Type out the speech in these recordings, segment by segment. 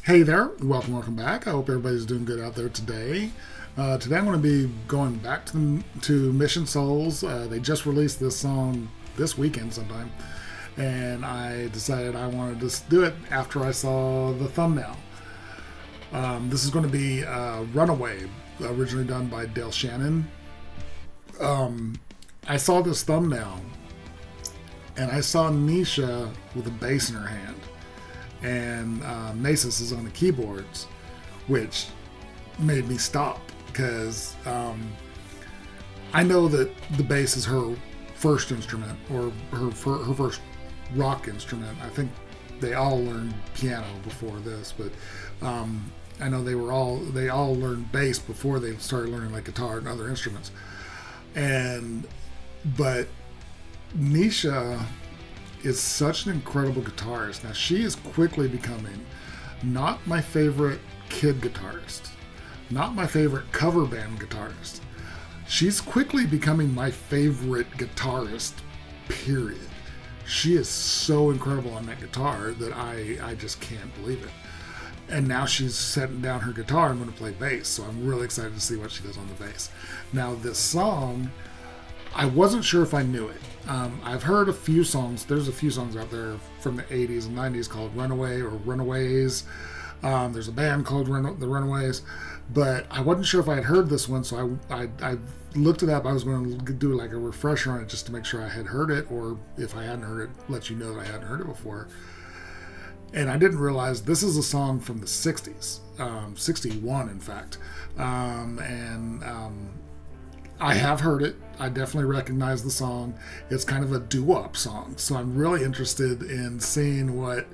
Hey there, welcome back. I hope everybody's doing good out there today. Today I'm going to be going back to Missioned Souls. They just released this song this weekend sometime, and I decided I wanted to do it after I saw the thumbnail. This is going to be Runaway, originally done by Shannon. I saw this thumbnail, and I saw Nisha with a bass in her hand. And Nasus is on the keyboards, which made me stop because I know that the bass is her first instrument or her first rock instrument. I think they all learned piano before this, but I know they all learned bass before they started learning like guitar and other instruments. But Nisha is such an incredible guitarist. Now, she is quickly becoming not my favorite kid guitarist, not my favorite cover band guitarist. She's quickly becoming my favorite guitarist, period. She is so incredible on that guitar that I just can't believe it. And now she's setting down her guitar and going to play bass, so I'm really excited to see what she does on the bass. Now, this song, I wasn't sure if I knew it. I've heard a few songs. There's a few songs out there from the 80s and 90s called Runaway or Runaways. There's a band called The Runaways. But I wasn't sure if I had heard this one, so I looked it up. I was going to do like a refresher on it just to make sure I had heard it, or if I hadn't heard it, let you know that I hadn't heard it before. And I didn't realize this is a song from the 60s, 61 in fact. I have heard it. I definitely recognize the song. It's kind of a doo-wop song, so I'm really interested in seeing what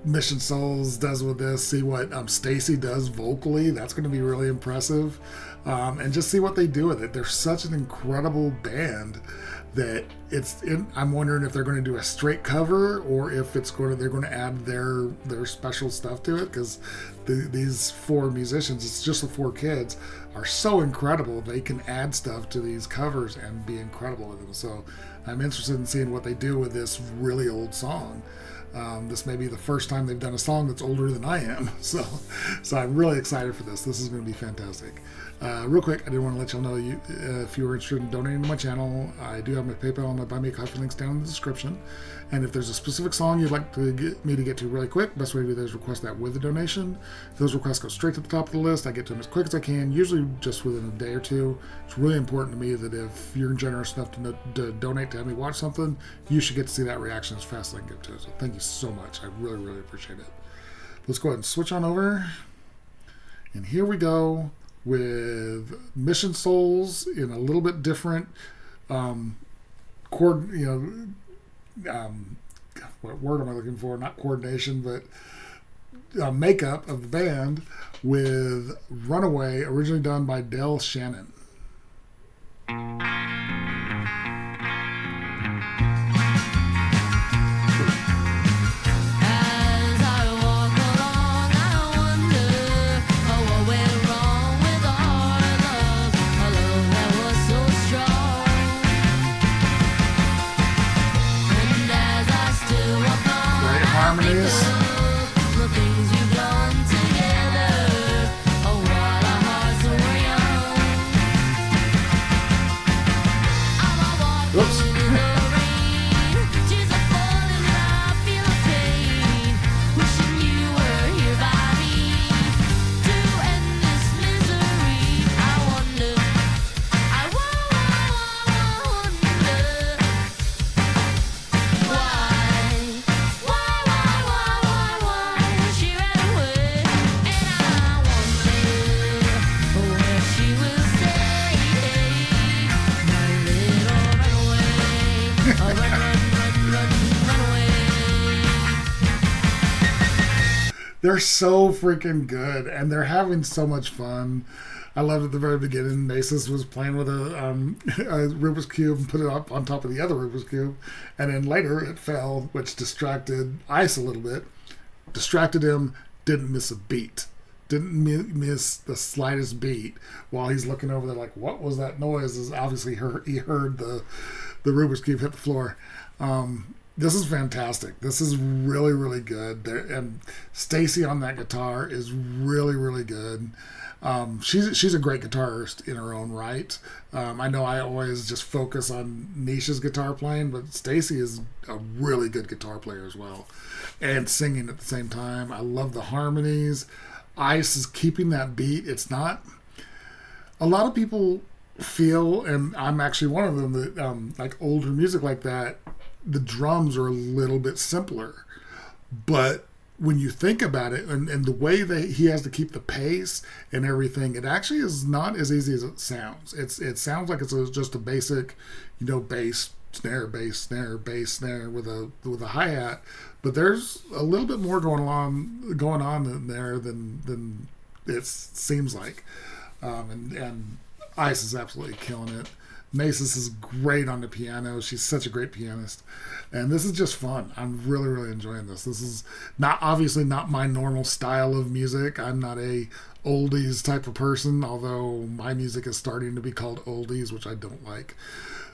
Missioned Souls does with this. See what Stacy does vocally. That's going to be really impressive, and just see what they do with it. They're such an incredible band that I'm wondering if they're going to do a straight cover or if they're going to add their special stuff to it, because these four musicians, it's just the four kids, are so incredible. They can add stuff to these covers and be incredible with them. So I'm interested in seeing what they do with this really old song. This may be the first time they've done a song that's older than I am. So I'm really excited for this. This is going to be fantastic. Real quick, I did want to let y'all know if you are interested in donating to my channel, I do have my PayPal and my Buy Me a Coffee links down in the description. And if there's a specific song you'd like to get me to get to really quick, best way to do that is request that with a donation. Those requests go straight to the top of the list. I get to them as quick as I can, usually just within a day or two. It's really important to me that if you're generous enough to donate to have me watch something, you should get to see that reaction as fast as I can get to it. So thank you so much. I really, really appreciate it. Let's go ahead and switch on over. And here we go with Missioned Souls in a little bit different what word am I looking for? Not coordination, but makeup of the band with Runaway, originally done by Shannon. They're so freaking good, and they're having so much fun. I loved at the very beginning, Nasus was playing with a Rubik's Cube and put it up on top of the other Rubik's Cube, and then later it fell, which distracted Ice a little bit. Distracted him, didn't miss a beat. Didn't miss the slightest beat while he's looking over there like, what was that noise? Is obviously he heard the Rubik's Cube hit the floor. This is fantastic. This is really, really good. And Stacy on that guitar is really, really good. She's a great guitarist in her own right. I know I always just focus on Nisha's guitar playing, but Stacy is a really good guitar player as well, and singing at the same time. I love the harmonies. Ice is keeping that beat. It's not a lot of people feel, and I'm actually one of them, that like older music like that, the drums are a little bit simpler. But when you think about it, and the way that he has to keep the pace and everything, it actually is not as easy as it sounds. It sounds like just a basic, bass snare, bass snare, bass snare with a hi hat. But there's a little bit more going on in there than it seems like. And Ice is absolutely killing it. Masis is great on the piano. She's such a great pianist. And this is just fun. I'm really, really enjoying this. This is obviously not my normal style of music. I'm not a oldies type of person, although my music is starting to be called oldies, which I don't like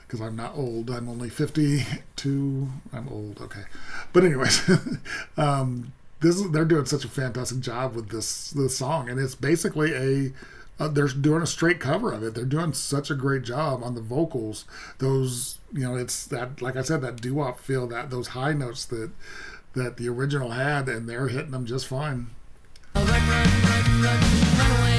because I'm not old. I'm only 52. I'm old. Okay. But anyways, they're doing such a fantastic job with this song. And it's basically they're doing a straight cover of it. They're doing such a great job on the vocals. Those, it's that, like I said, that doo-wop feel, that those high notes that the original had, and they're hitting them just fine. Run, run, run, run, run away.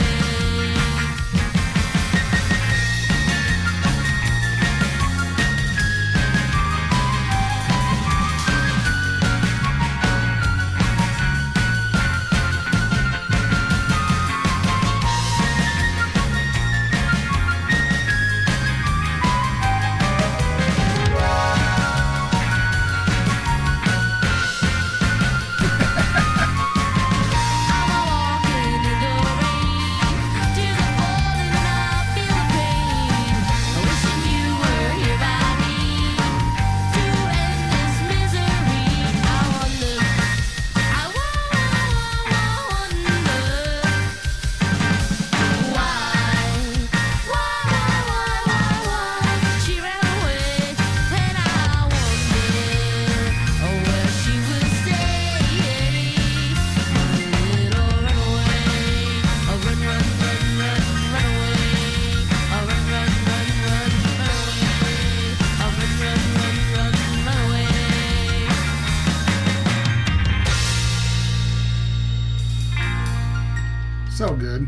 So good.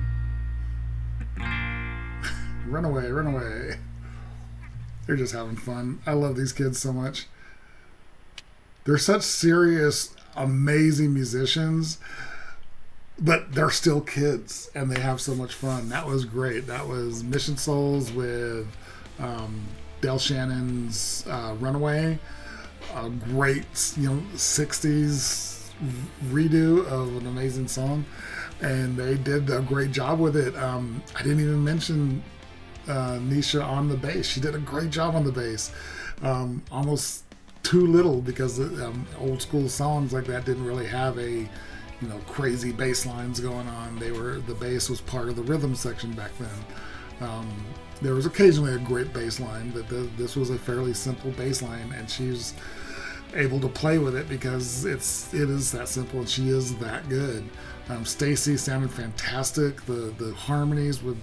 Run away, run away. They're just having fun. I love these kids so much. They're such serious, amazing musicians, but they're still kids, and they have so much fun. That was great. That was Mission Souls with Del Shannon's Runaway. A great, 60s redo of an amazing song. And they did a great job with it. I didn't even mention Nisha on the bass. She did a great job on the bass. Almost too little, because old school songs like that didn't really have a crazy bass lines going on. The bass was part of the rhythm section back then. There was occasionally a great bass line, but this was a fairly simple bass line, and she's able to play with it because it is that simple, and she is that good. Stacy sounded fantastic. The harmonies with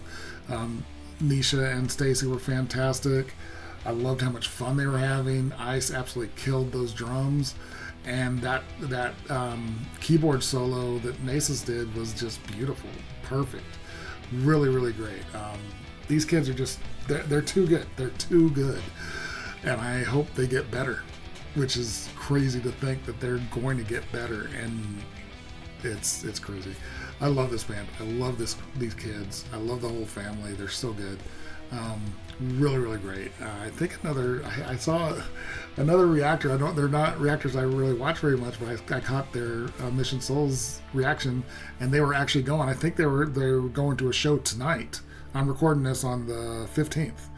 Nisha and Stacy were fantastic. I loved how much fun they were having. Ice absolutely killed those drums, and that keyboard solo that Masis did was just beautiful, perfect, really, really great. These kids are they're too good. They're too good, and I hope they get better, which is crazy to think that they're going to get better, and it's crazy. I love this band. I love these kids. I love the whole family. They're so good. Really, really great. I think I saw another reactor. They're not reactors I really watch very much, but I caught their Mission Souls reaction, and they were actually going. I think they were going to a show tonight. I'm recording this on the 15th,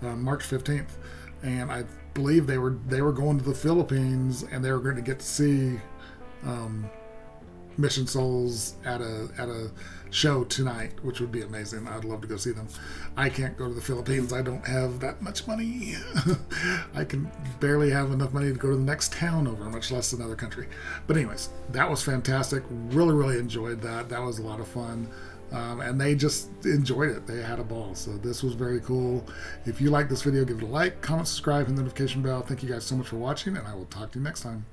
March 15th, and I believe they were going to the Philippines, and they were going to get to see Mission Souls at a show tonight, which would be amazing. I'd love to go see them. I can't go to the Philippines. I don't have that much money. I can barely have enough money to go to the next town over, much less another country. But anyways, that was fantastic. Really, really enjoyed that. That was a lot of fun. And they just enjoyed it. They had a ball. So this was very cool. If you like this video, give it a like, comment, subscribe, and notification bell. Thank you guys so much for watching, and I will talk to you next time.